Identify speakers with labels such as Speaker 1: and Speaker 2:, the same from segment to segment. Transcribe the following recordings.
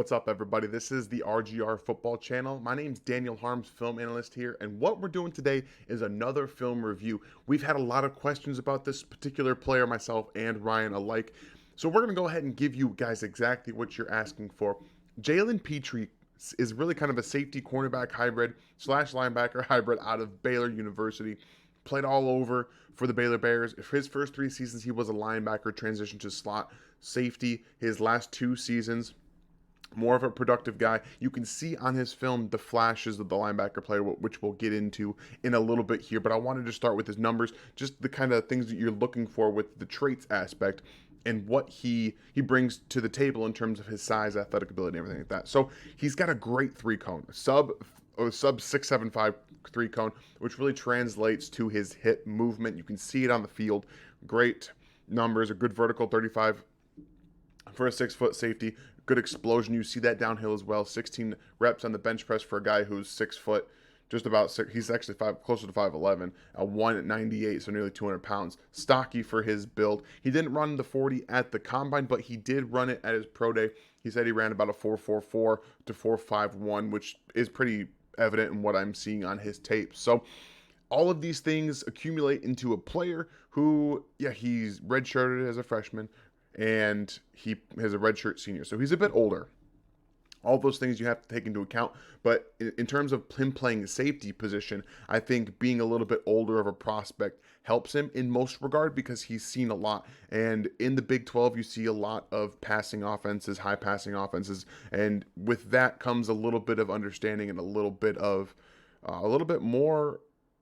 Speaker 1: What's up, everybody? This is the RGR Football Channel. My name's Daniel Harms, film analyst here, and what we're doing today is another film review. We've had a lot of questions about this particular player, myself and Ryan alike, so we're going to go ahead and give you guys exactly what you're asking for. Jalen Pitre is really kind of a safety cornerback hybrid slash linebacker hybrid out of Baylor University. Played all over for the Baylor Bears. His first 3 seasons, he was a linebacker, transitioned to slot safety. His last 2 seasons, more of a productive guy. You can see on his film the flashes of the linebacker player, which we'll get into in a little bit here. But I wanted to start with his numbers, just the kind of things that you're looking for with the traits aspect and what he brings to the table in terms of his size, athletic ability, and everything like that. So he's got a great 3-cone, sub 6'7" 3-cone, which really translates to his hip movement. You can see it on the field. Great numbers, a good vertical 35 for a 6-foot safety. Good explosion. You see that downhill as well. 16 reps on the bench press for a guy who's 6 foot, just about 6. He's actually closer to 5'11", a 198, so nearly 200 pounds. Stocky for his build. He didn't run the 40 at the combine, but he did run it at his pro day. He said he ran about a 4.44 to 4.51, which is pretty evident in what I'm seeing on his tape. So all of these things accumulate into a player who, he's redshirted as a freshman, and he has a redshirt senior. So he's a bit older. All those things you have to take into account. But in terms of him playing a safety position, I think being a little bit older of a prospect helps him in most regard because he's seen a lot. And in the Big 12, you see a lot of passing offenses, high passing offenses. And with that comes a little bit of understanding and a little bit more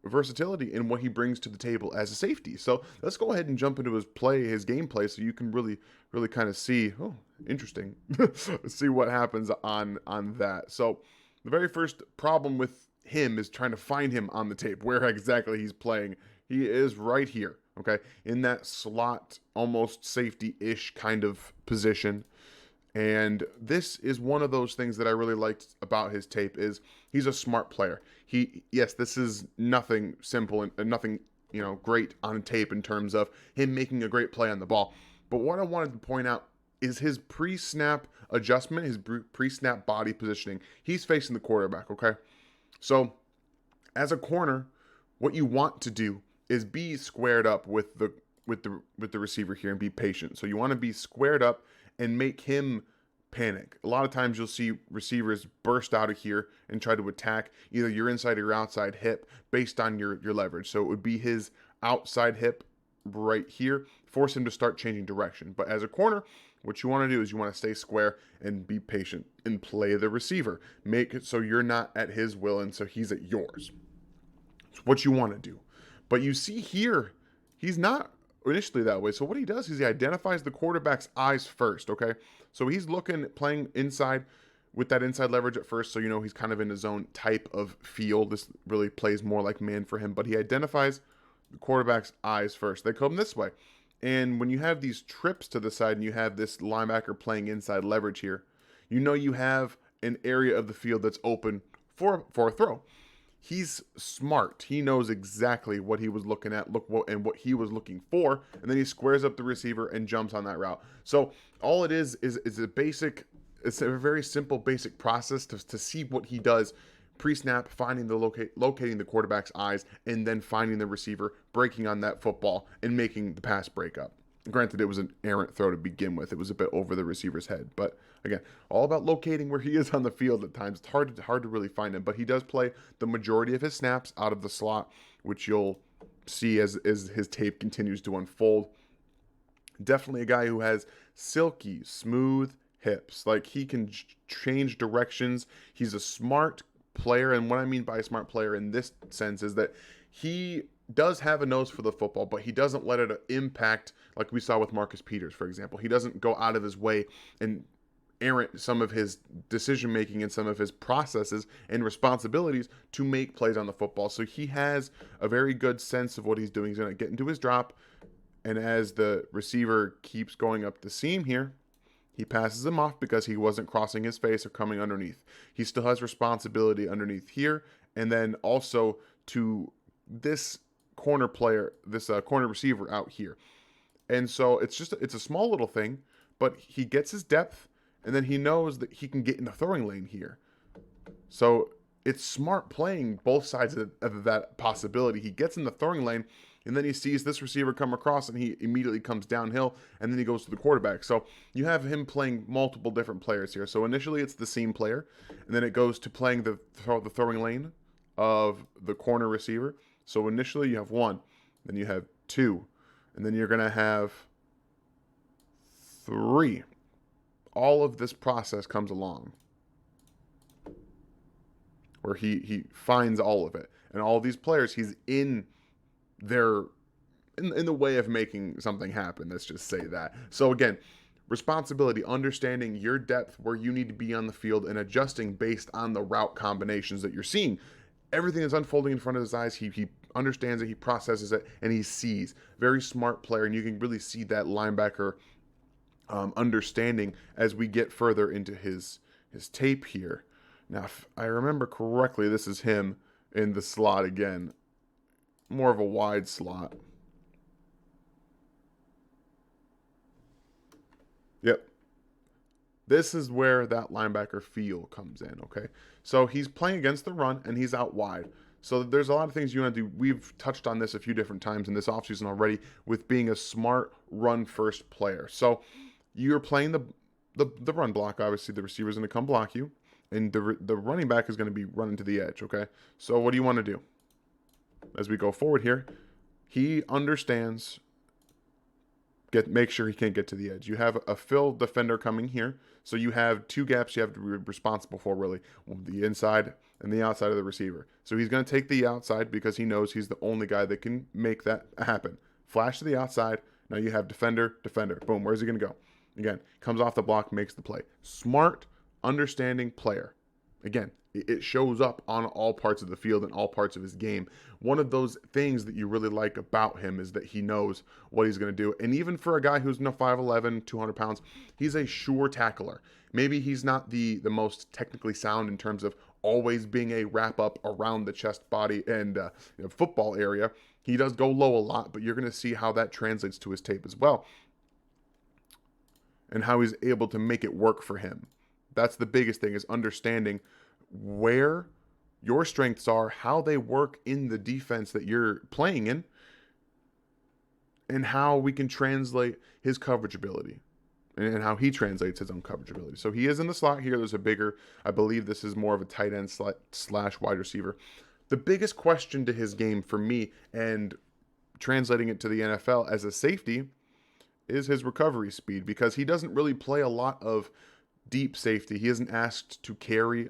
Speaker 1: versatility in what he brings to the table as a safety. So let's go ahead and jump into his gameplay, so you can really kind of see, interesting, see what happens on that. So the very first problem with him is trying to find him on the tape, where exactly he's playing. He is right here, okay, in that slot, almost safety-ish kind of position. And this is one of those things that I really liked about his tape is he's a smart player. This is nothing simple and nothing, great on tape in terms of him making a great play on the ball. But what I wanted to point out is his pre-snap adjustment, his pre-snap body positioning. He's facing the quarterback, okay? So as a corner, what you want to do is be squared up with the receiver here and be patient. So you want to be squared up and make him panic. A lot of times you'll see receivers burst out of here and try to attack either your inside or your outside hip based on your leverage. So it would be his outside hip right here, force him to start changing direction. But as a corner, what you want to do is you want to stay square and be patient and play the receiver. Make it so you're not at his will and so he's at yours. It's what you want to do. But you see here, he's not initially that way. So what he does is he identifies the quarterback's eyes first, okay? So he's playing inside with that inside leverage at first, so he's kind of in his own type of feel. This really plays more like man for him, but he identifies the quarterback's eyes first. They come this way. And when you have these trips to the side and you have this linebacker playing inside leverage here, you have an area of the field that's open for a throw. He's smart. He knows exactly what he was looking at, and what he was looking for, and then he squares up the receiver and jumps on that route. So all it is a basic, it's a very simple basic process to see what he does pre-snap, locating the quarterback's eyes, and then finding the receiver, breaking on that football, and making the pass break up. Granted, it was an errant throw to begin with. It was a bit over the receiver's head. But again, all about locating where he is on the field at times. It's hard to really find him. But he does play the majority of his snaps out of the slot, which you'll see as his tape continues to unfold. Definitely a guy who has silky, smooth hips. Like, he can change directions. He's a smart player. And what I mean by a smart player in this sense is that he does have a nose for the football, but he doesn't let it impact, like we saw with Marcus Peters, for example. He doesn't go out of his way and errant some of his decision making and some of his processes and responsibilities to make plays on the football. So he has a very good sense of what he's doing. He's going to get into his drop, and as the receiver keeps going up the seam here, he passes him off because he wasn't crossing his face or coming underneath. He still has responsibility underneath here, and then also to this corner receiver out here. And so it's a small little thing, but he gets his depth and then he knows that he can get in the throwing lane here. So it's smart playing both sides of that possibility. He gets in the throwing lane, and then he sees this receiver come across, and he immediately comes downhill, and then he goes to the quarterback. So you have him playing multiple different players here. So initially it's the seam player, and then it goes to playing the throwing lane of the corner receiver. So initially you have one, then you have two, and then you're going to have three. All of this process comes along where he finds all of it. And all of these players, he's in their in the way of making something happen. Let's just say that. So again, responsibility, understanding your depth, where you need to be on the field, and adjusting based on the route combinations that you're seeing. Everything is unfolding in front of his eyes. He understands it, he processes it, and he sees. Very smart player, and you can really see that linebacker understanding as we get further into his tape here. Now, if I remember correctly, this is him in the slot again. More of a wide slot. Yep. This is where that linebacker feel comes in, okay? So he's playing against the run, and he's out wide. So there's a lot of things you want to do. We've touched on this a few different times in this offseason already with being a smart run-first player. So you're playing the run block. Obviously, the receiver's going to come block you, and the running back is going to be running to the edge, okay? So what do you want to do? As we go forward here, he understands, make sure he can't get to the edge. You have a fill defender coming here, so you have two gaps you have to be responsible for, really, the inside and the outside of the receiver. So he's going to take the outside because he knows he's the only guy that can make that happen. Flash to the outside. Now you have defender. Boom, where's he going to go? Again, comes off the block, makes the play. Smart, understanding player. Again, it shows up on all parts of the field and all parts of his game. One of those things that you really like about him is that he knows what he's going to do. And even for a guy who's 5'11", 200 pounds, he's a sure tackler. Maybe he's not the most technically sound in terms of always being a wrap-up around the chest, body, and football area. He does go low a lot, but you're going to see how that translates to his tape as well, and how he's able to make it work for him. That's the biggest thing, is understanding where your strengths are, how they work in the defense that you're playing in, and how we can translate his coverage ability and how he translates his own coverage ability. So he is in the slot here. There's a bigger, I believe this is more of a tight end slash wide receiver. The biggest question to his game for me, and translating it to the NFL as a safety, is his recovery speed, because he doesn't really play a lot of deep safety. He isn't asked to carry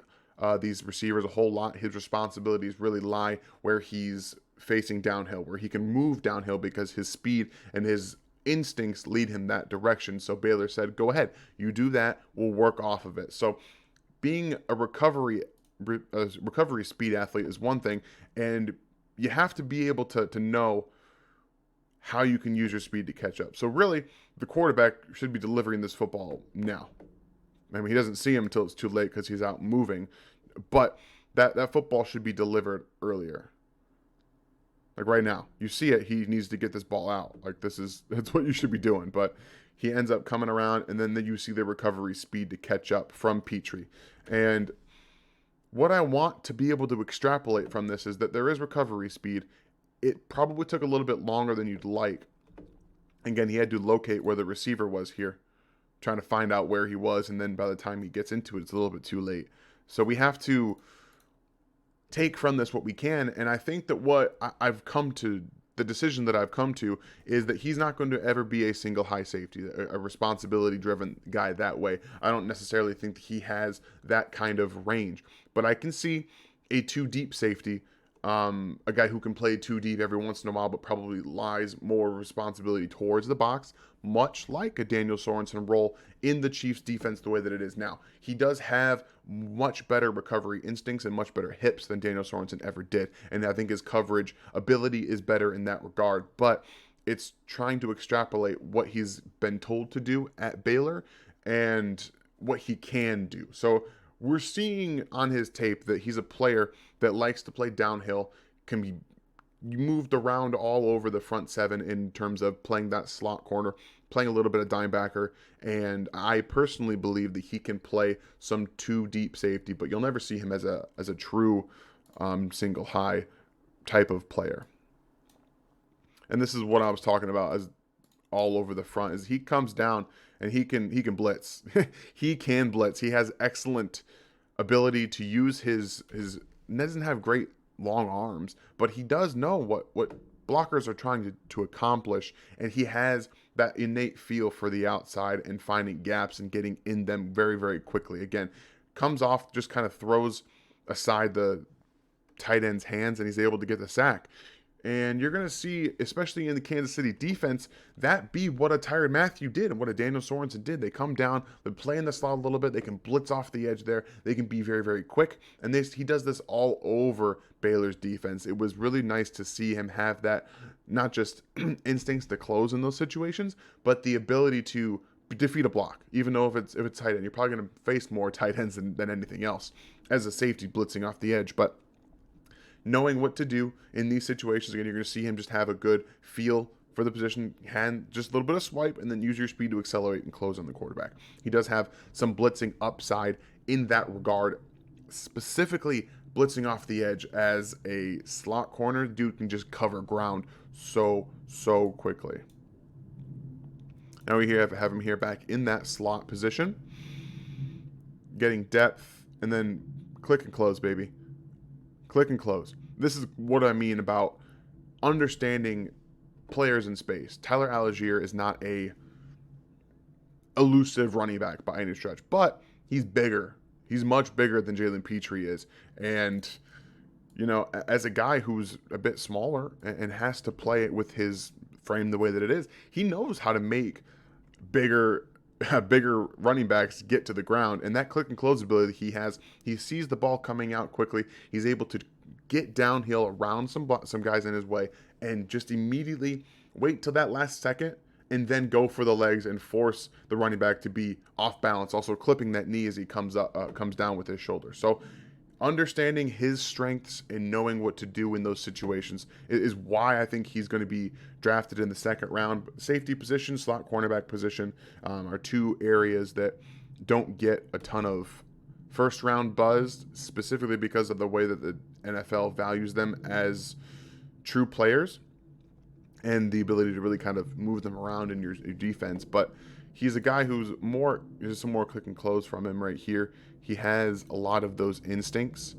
Speaker 1: these receivers a whole lot. His responsibilities really lie where he's facing downhill, where he can move downhill because his speed and his instincts lead him that direction. So Baylor said, go ahead, you do that, we'll work off of it. So being a recovery speed athlete is one thing, and you have to be able to know how you can use your speed to catch up. So really, the quarterback should be delivering this football now. I mean, he doesn't see him until it's too late because he's out moving, but that football should be delivered earlier. Like right now, you see it, he needs to get this ball out. Like that's what you should be doing, but he ends up coming around, and then you see the recovery speed to catch up from Pitre. And what I want to be able to extrapolate from this is that there is recovery speed. It probably took a little bit longer than you'd like. Again, he had to locate where the receiver was here, trying to find out where he was, and then by the time he gets into it, it's a little bit too late. So we have to take from this what we can, and I think that what I've come to, the decision that I've come to, is that he's not going to ever be a single high safety, a responsibility-driven guy that way. I don't necessarily think that he has that kind of range, but I can see a two-deep safety, a guy who can play too deep every once in a while, but probably lies more responsibility towards the box, much like a Daniel Sorensen role in the Chiefs defense the way that it is now. He does have much better recovery instincts and much better hips than Daniel Sorensen ever did, and I think his coverage ability is better in that regard, but it's trying to extrapolate what he's been told to do at Baylor and what he can do. So we're seeing on his tape that he's a player that likes to play downhill, can be moved around all over the front seven in terms of playing that slot corner, playing a little bit of dime backer, and I personally believe that he can play some two deep safety, but you'll never see him as a true single high type of player. And this is what I was talking about as all over the front is he comes down and he can blitz. He can blitz. He has excellent ability to use his doesn't have great long arms, but he does know what blockers are trying to accomplish, and he has that innate feel for the outside and finding gaps and getting in them very, very quickly. Again, comes off, just kind of throws aside the tight end's hands, and he's able to get the sack. And you're going to see, especially in the Kansas City defense, that be what a Tyrann Mathieu did and what a Daniel Sorensen did. They come down, they play in the slot a little bit, they can blitz off the edge there, they can be very, very quick. And he does this all over Baylor's defense. It was really nice to see him have that, not just instincts to close in those situations, but the ability to defeat a block. Even though if it's tight end, you're probably going to face more tight ends than anything else as a safety blitzing off the edge. But knowing what to do in these situations, again, you're going to see him just have a good feel for the position, hand just a little bit of swipe, and then use your speed to accelerate and close on the quarterback. He does have some blitzing upside in that regard, specifically blitzing off the edge as a slot corner. Dude can just cover ground so quickly. Now we have him here back in that slot position, getting depth, and then click and close, baby. Click and close. This is what I mean about understanding players in space. Tyler Algier is not a elusive running back by any stretch, but he's bigger. He's much bigger than Jalen Pitre is. And, you know, as a guy who's a bit smaller and has to play it with his frame the way that it is, he knows how to make bigger running backs get to the ground, and that click and close ability he has, he sees the ball coming out quickly, he's able to get downhill around some guys in his way and just immediately wait till that last second and then go for the legs and force the running back to be off balance, also clipping that knee as he comes down with his shoulder. So understanding his strengths and knowing what to do in those situations is why I think he's going to be drafted in the second round. Safety position, slot cornerback position are two areas that don't get a ton of first round buzz, specifically because of the way that the NFL values them as true players and the ability to really kind of move them around in your defense. But he's a guy there's some more click and close from him right here. He has a lot of those instincts.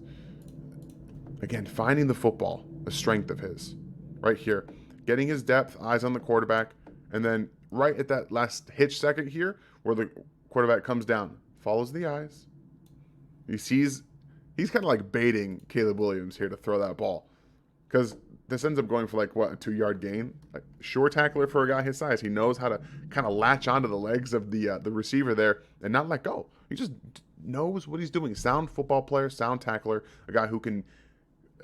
Speaker 1: Again, finding the football, a strength of his. Right here. Getting his depth, eyes on the quarterback, and then right at that last hitch second here, where the quarterback comes down, follows the eyes. He's kind of like baiting Caleb Williams here to throw that ball. Because this ends up going for like, what, a 2-yard gain? Like, sure tackler for a guy his size. He knows how to kind of latch onto the legs of the receiver there and not let go. He just knows what he's doing. Sound football player, sound tackler, a guy who can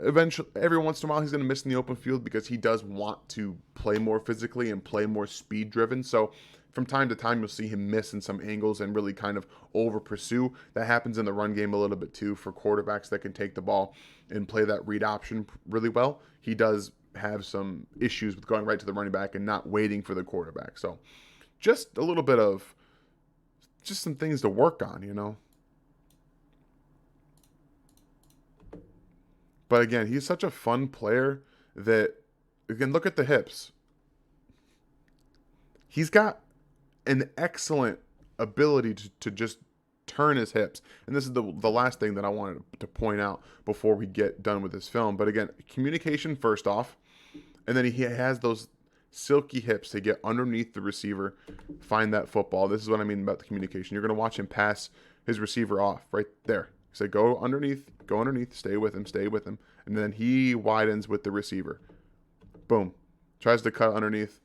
Speaker 1: eventually, every once in a while, he's going to miss in the open field because he does want to play more physically and play more speed driven. So from time to time, you'll see him miss in some angles and really kind of over pursue. That happens in the run game a little bit too for quarterbacks that can take the ball and play that read option really well. He does have some issues with going right to the running back and not waiting for the quarterback. So just a little bit of just some things to work on, you know. But again, he's such a fun player that, again, look at the hips. He's got an excellent ability to just turn his hips. And this is the last thing that I wanted to point out before we get done with this film. But again, communication first off, and then he has those silky hips to get underneath the receiver, find that football. This is what I mean about the communication. You're going to watch him pass his receiver off right there. So go underneath, stay with him. And then he widens with the receiver. Boom. Tries to cut underneath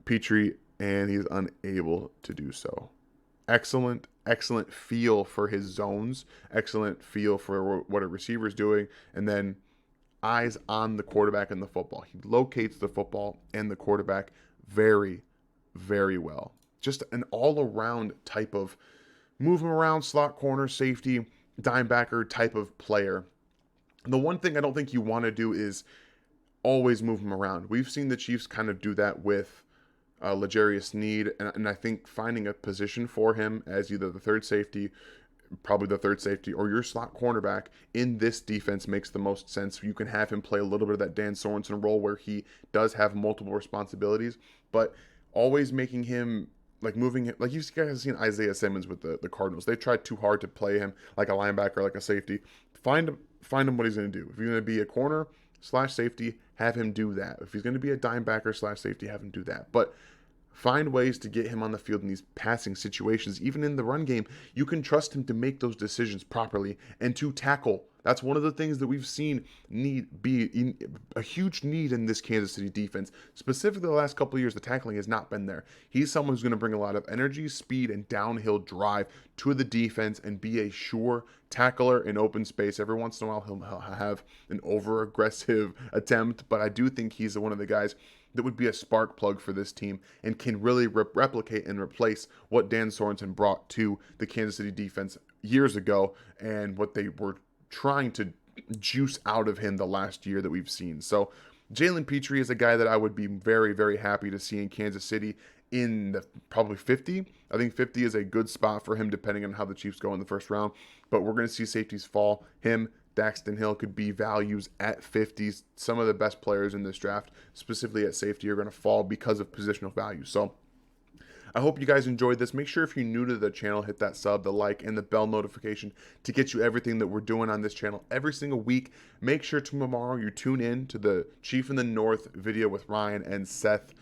Speaker 1: Pitre, and he's unable to do so. Excellent feel for his zones. Excellent feel for what a receiver's doing. And then eyes on the quarterback and the football. He locates the football and the quarterback very, very well. Just an all-around type of move him around, slot corner, safety, dime backer type of player. The one thing I don't think you want to do is always move him around. We've seen the Chiefs kind of do that with L'Jarius Sneed, and I think finding a position for him as either the third safety, probably the third safety, or your slot cornerback in this defense makes the most sense. You can have him play a little bit of that Dan Sorensen role where he does have multiple responsibilities, but always making him like moving it. Like you guys have seen Isaiah Simmons with the Cardinals. They tried too hard to play him like a linebacker, like a safety. Find him what he's going to do. If you're going to be a corner / safety, have him do that. If he's going to be a dime backer / safety, have him do that. But find ways to get him on the field in these passing situations. Even in the run game, you can trust him to make those decisions properly and to tackle. That's one of the things that we've seen be a huge need in this Kansas City defense. Specifically the last couple of years, the tackling has not been there. He's someone who's going to bring a lot of energy, speed, and downhill drive to the defense and be a sure tackler in open space. Every once in a while, he'll have an over-aggressive attempt, but I do think he's one of the guys that would be a spark plug for this team and can really replicate and replace what Dan Sorensen brought to the Kansas City defense years ago and what they were trying to juice out of him the last year that we've seen. So Jalen Pitre is a guy that I would be very, very happy to see in Kansas City in the probably 50. I think 50 is a good spot for him depending on how the Chiefs go in the first round, but we're going to see safeties fall. Him, Daxton Hill could be values at 50s. Some of the best players in this draft, specifically at safety, are going to fall because of positional value. So I hope you guys enjoyed this. Make sure if you're new to the channel, hit that sub, the like, and the bell notification to get you everything that we're doing on this channel every single week. Make sure tomorrow you tune in to the Chief in the North video with Ryan and Seth.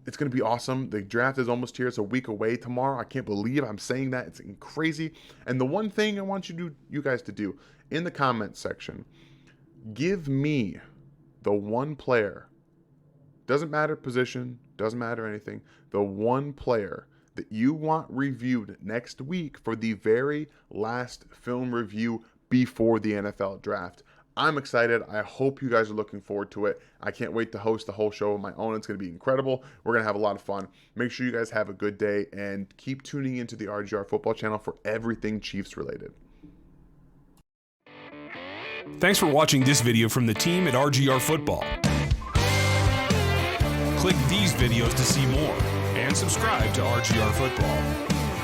Speaker 1: It's going to be awesome. The draft is almost here. It's a week away tomorrow. I can't believe I'm saying that. It's crazy. And the one thing I want you guys to do in the comments section, give me the one player, doesn't matter position, doesn't matter anything, the one player that you want reviewed next week for the very last film review before the NFL draft. I'm excited. I hope you guys are looking forward to it. I can't wait to host the whole show on my own. It's going to be incredible. We're going to have a lot of fun. Make sure you guys have a good day and keep tuning into the RGR football channel for everything Chiefs related.
Speaker 2: Thanks for watching this video from the team at RGR Football. Click these videos to see more and subscribe to RGR Football.